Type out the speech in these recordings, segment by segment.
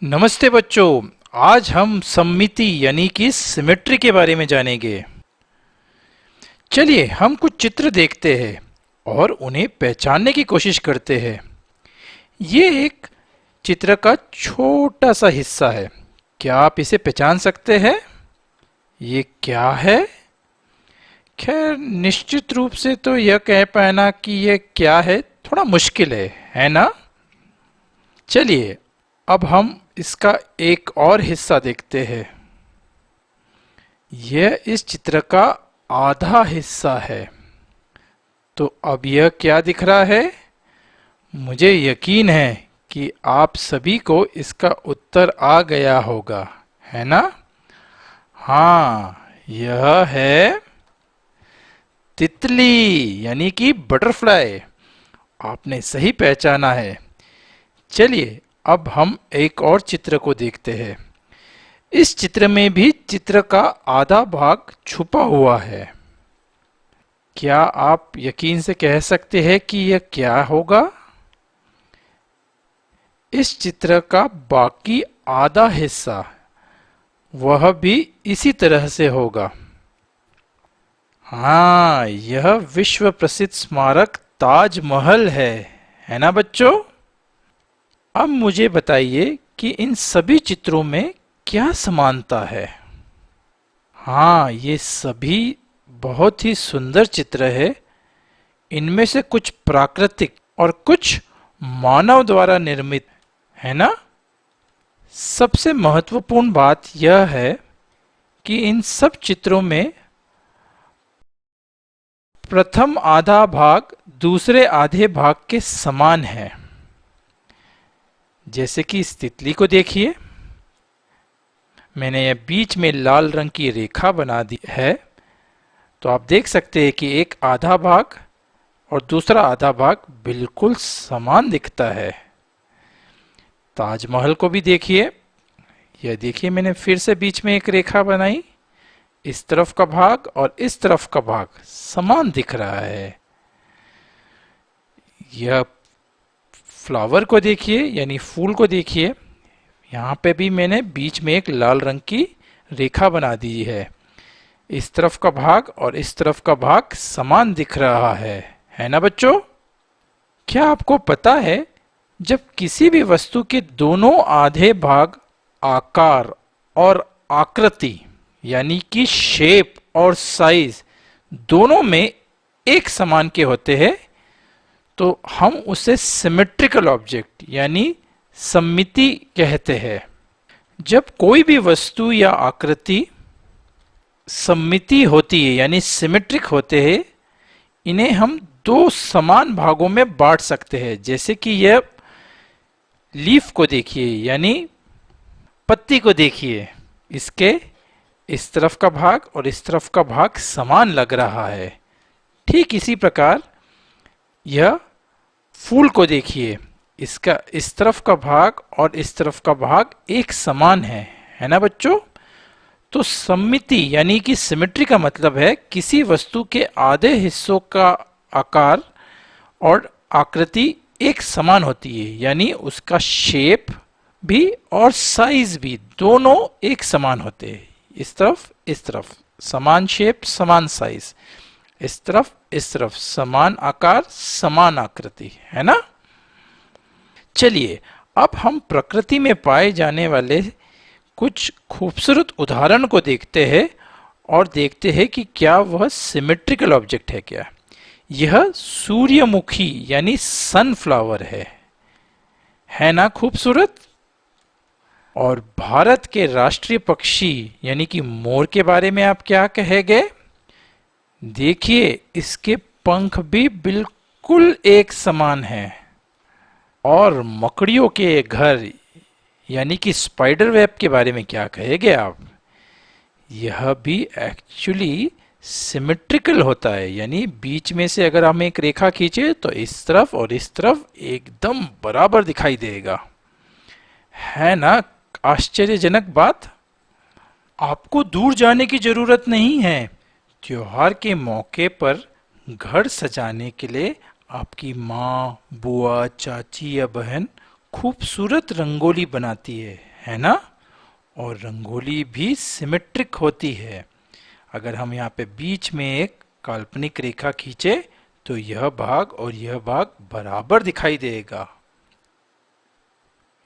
नमस्ते बच्चों। आज हम सममिति यानी कि सिमेट्री के बारे में जानेंगे। चलिए हम कुछ चित्र देखते हैं और उन्हें पहचानने की कोशिश करते हैं। ये एक चित्र का छोटा सा हिस्सा है। क्या आप इसे पहचान सकते हैं? ये क्या है? खैर निश्चित रूप से तो यह कह पाना कि यह क्या है थोड़ा मुश्किल है ना? चलिए अब हम इसका एक और हिस्सा देखते हैं। यह इस चित्र का आधा हिस्सा है। तो अब यह क्या दिख रहा है? मुझे यकीन है कि आप सभी को इसका उत्तर आ गया होगा, है ना? हाँ, यह है तितली यानी कि बटरफ्लाई। आपने सही पहचाना है। चलिए अब हम एक और चित्र को देखते हैं। इस चित्र में भी चित्र का आधा भाग छुपा हुआ है। क्या आप यकीन से कह सकते हैं कि यह क्या होगा? इस चित्र का बाकी आधा हिस्सा वह भी इसी तरह से होगा। हाँ, यह विश्व प्रसिद्ध स्मारक ताजमहल है ना बच्चों? अब मुझे बताइए कि इन सभी चित्रों में क्या समानता है? हाँ, ये सभी बहुत ही सुंदर चित्र है। इनमें से कुछ प्राकृतिक और कुछ मानव द्वारा निर्मित है ना? सबसे महत्वपूर्ण बात यह है कि इन सब चित्रों में प्रथम आधा भाग दूसरे आधे भाग के समान है। जैसे कि इस तितली को देखिए, मैंने यह बीच में लाल रंग की रेखा बना दी है। तो आप देख सकते हैं कि एक आधा भाग और दूसरा आधा भाग बिल्कुल समान दिखता है। ताजमहल को भी देखिए, यह देखिए मैंने फिर से बीच में एक रेखा बनाई। इस तरफ का भाग और इस तरफ का भाग समान दिख रहा है। यह फ्लावर को देखिए यानी फूल को देखिए, यहाँ पे भी मैंने बीच में एक लाल रंग की रेखा बना दी है। इस तरफ का भाग और इस तरफ का भाग समान दिख रहा है ना बच्चों? क्या आपको पता है जब किसी भी वस्तु के दोनों आधे भाग आकार और आकृति यानी कि शेप और साइज दोनों में एक समान के होते हैं तो हम उसे सिमेट्रिकल ऑब्जेक्ट यानी सममिति कहते हैं। जब कोई भी वस्तु या आकृति सममिति होती है यानी सिमेट्रिक होते हैं, इन्हें हम दो समान भागों में बांट सकते हैं। जैसे कि यह लीफ को देखिए यानी पत्ती को देखिए, इसके इस तरफ का भाग और इस तरफ का भाग समान लग रहा है। ठीक इसी प्रकार यह फूल को देखिए, इसका इस तरफ का भाग और इस तरफ का भाग एक समान है ना बच्चों? तो सममिति यानी कि सिमेट्री का मतलब है किसी वस्तु के आधे हिस्सों का आकार और आकृति एक समान होती है, यानी उसका शेप भी और साइज भी दोनों एक समान होते हैं। इस तरफ समान शेप समान साइज, इस तरफ समान आकार समान आकृति, है ना? चलिए अब हम प्रकृति में पाए जाने वाले कुछ खूबसूरत उदाहरण को देखते हैं और देखते हैं कि क्या वह सिमेट्रिकल ऑब्जेक्ट है क्या। यह सूर्यमुखी यानी सनफ्लावर है ना खूबसूरत? और भारत के राष्ट्रीय पक्षी यानी कि मोर के बारे में आप क्या कहेंगे? देखिए इसके पंख भी बिल्कुल एक समान हैं। और मकड़ियों के घर यानी कि स्पाइडर वेब के बारे में क्या कहेंगे आप? यह भी एक्चुअली सिमेट्रिकल होता है, यानी बीच में से अगर हम एक रेखा खींचे तो इस तरफ और इस तरफ एकदम बराबर दिखाई देगा, है ना? आश्चर्यजनक बात। आपको दूर जाने की जरूरत नहीं है। त्योहार के मौके पर घर सजाने के लिए आपकी माँ, बुआ, चाची या बहन खूबसूरत रंगोली बनाती है ना? और रंगोली भी सिमेट्रिक होती है। अगर हम यहाँ पे बीच में एक काल्पनिक रेखा खींचे तो यह भाग और यह भाग बराबर दिखाई देगा।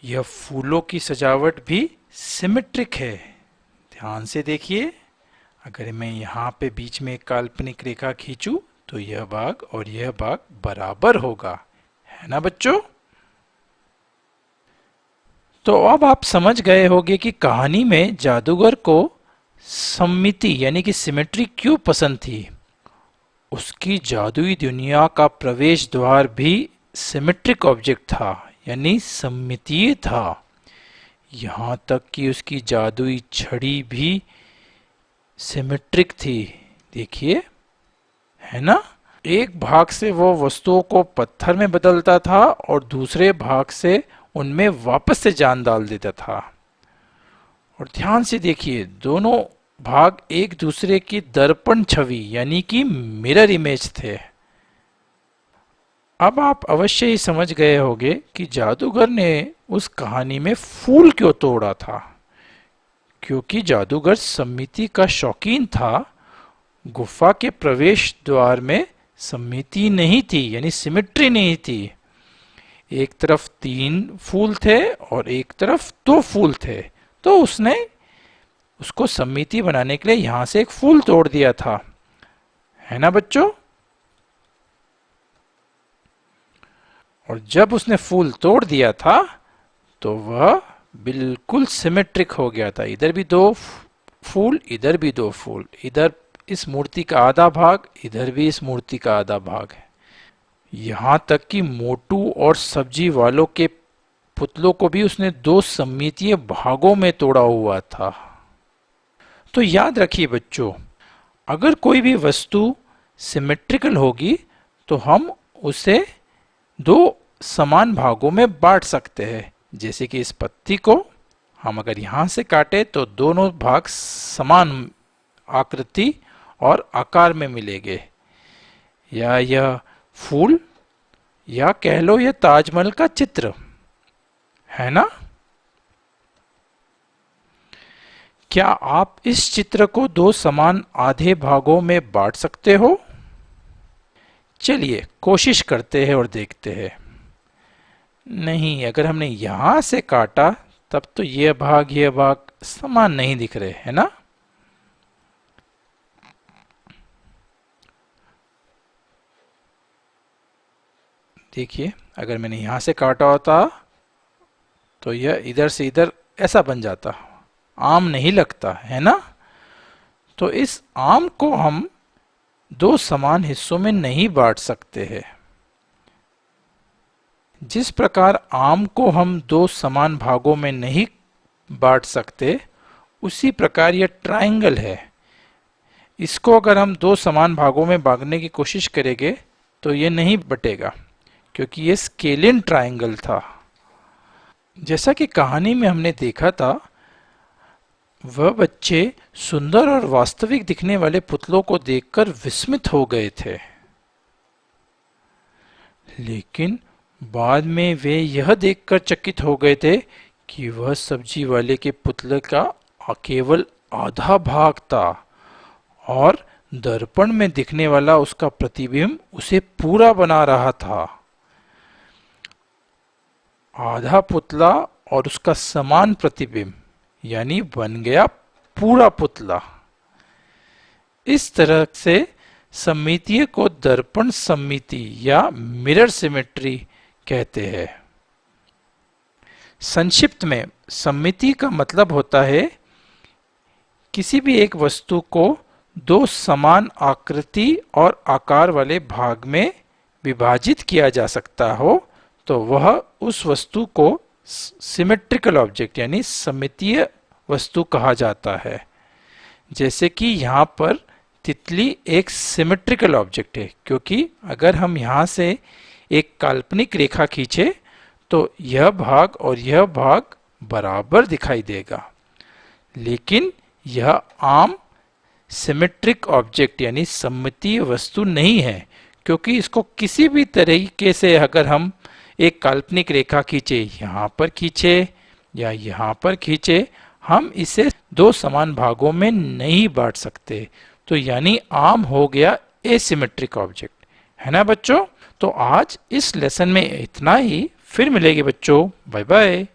यह फूलों की सजावट भी सिमेट्रिक है। ध्यान से देखिए, अगर मैं यहाँ पे बीच में एक काल्पनिक रेखा खींचूं तो यह भाग और यह भाग बराबर होगा, है ना बच्चों? तो अब आप समझ गए होंगे कि कहानी में जादूगर को सममिति यानी कि सिमेट्री क्यों पसंद थी। उसकी जादुई दुनिया का प्रवेश द्वार भी सिमेट्रिक ऑब्जेक्ट था, यानी सममितीय था। यहाँ तक कि उसकी जादुई छड़ी भी सिमेट्रिक थी। देखिए, है ना? एक भाग से वो वस्तुओं को पत्थर में बदलता था और दूसरे भाग से उनमें वापस से जान डाल देता था। और ध्यान से देखिए, दोनों भाग एक दूसरे की दर्पण छवि यानी कि मिरर इमेज थे। अब आप अवश्य ही समझ गए होंगे कि जादूगर ने उस कहानी में फूल क्यों तोड़ा था। क्योंकि जादूगर सममिति का शौकीन था। गुफा के प्रवेश द्वार में सममिति नहीं थी, यानी सिमेट्री नहीं थी। एक तरफ 3 फूल थे और एक तरफ 2 फूल थे, तो उसने उसको सममिति बनाने के लिए यहां से एक फूल तोड़ दिया था, है ना बच्चों? और जब उसने फूल तोड़ दिया था तो वह बिल्कुल सिमेट्रिक हो गया था। इधर भी 2 फूल, इधर भी 2 फूल, इधर इस मूर्ति का आधा भाग, इधर भी इस मूर्ति का आधा भाग है। यहां तक कि मोटू और सब्जी वालों के पुतलों को भी उसने 2 सममितीय भागों में तोड़ा हुआ था। तो याद रखिए बच्चों, अगर कोई भी वस्तु सिमेट्रिकल होगी तो हम उसे 2 समान भागों में बांट सकते हैं। जैसे कि इस पत्ती को हम अगर यहां से काटे तो दोनों भाग समान आकृति और आकार में मिलेंगे। या यह फूल, या कह लो यह ताजमहल का चित्र, है ना? क्या आप इस चित्र को 2 समान आधे भागों में बांट सकते हो? चलिए कोशिश करते हैं और देखते हैं। नहीं, अगर हमने यहां से काटा तब तो यह भाग समान नहीं दिख रहे, है ना? देखिए, अगर मैंने यहां से काटा होता तो यह इधर से इधर ऐसा बन जाता, आम नहीं लगता, है ना? तो इस आम को हम 2 समान हिस्सों में नहीं बांट सकते हैं। जिस प्रकार आम को हम 2 समान भागों में नहीं बांट सकते, उसी प्रकार यह ट्रायंगल है। इसको अगर हम 2 समान भागों में बांटने की कोशिश करेंगे तो यह नहीं बटेगा, क्योंकि यह स्केलिन ट्रायंगल था। जैसा कि कहानी में हमने देखा था, वह बच्चे सुंदर और वास्तविक दिखने वाले पुतलों को देखकर विस्मित हो गए थे। लेकिन बाद में वे यह देखकर चकित हो गए थे कि वह सब्जी वाले के पुतले का केवल आधा भाग था और दर्पण में दिखने वाला उसका प्रतिबिंब उसे पूरा बना रहा था। आधा पुतला और उसका समान प्रतिबिंब, यानी बन गया पूरा पुतला। इस तरह से सममितीय को दर्पण सममिति या मिरर सिमेट्री कहते हैं। संक्षिप्त में सममिति का मतलब होता है किसी भी एक वस्तु को 2 समान आकृति और आकार वाले भाग में विभाजित किया जा सकता हो तो वह उस वस्तु को सिमेट्रिकल ऑब्जेक्ट यानी सममितीय वस्तु कहा जाता है। जैसे कि यहाँ पर तितली एक सिमेट्रिकल ऑब्जेक्ट है, क्योंकि अगर हम यहाँ से एक काल्पनिक रेखा खींचे तो यह भाग और यह भाग बराबर दिखाई देगा। लेकिन यह आम सिमेट्रिक ऑब्जेक्ट यानी सममितीय वस्तु नहीं है, क्योंकि इसको किसी भी तरीके से अगर हम एक काल्पनिक रेखा खींचे, यहाँ पर खींचे या यहाँ पर खींचे, हम इसे दो समान भागों में नहीं बांट सकते। तो यानी आर्म हो गया एसिमेट्रिक ऑब्जेक्ट, है ना बच्चों। तो आज इस लेसन में इतना ही, फिर मिलेंगे बच्चों, बाय बाय।